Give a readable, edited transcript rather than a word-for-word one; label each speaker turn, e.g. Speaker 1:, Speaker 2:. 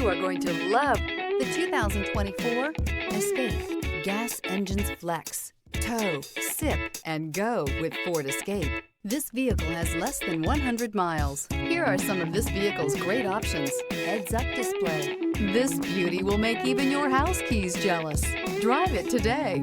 Speaker 1: You are going to love the 2024 Escape. Gas engines flex, tow, sip, and go with Ford Escape. This vehicle has less than 100 miles. Here are some of this vehicle's great options. Heads-up display. This beauty will make even your house keys jealous. Drive it today.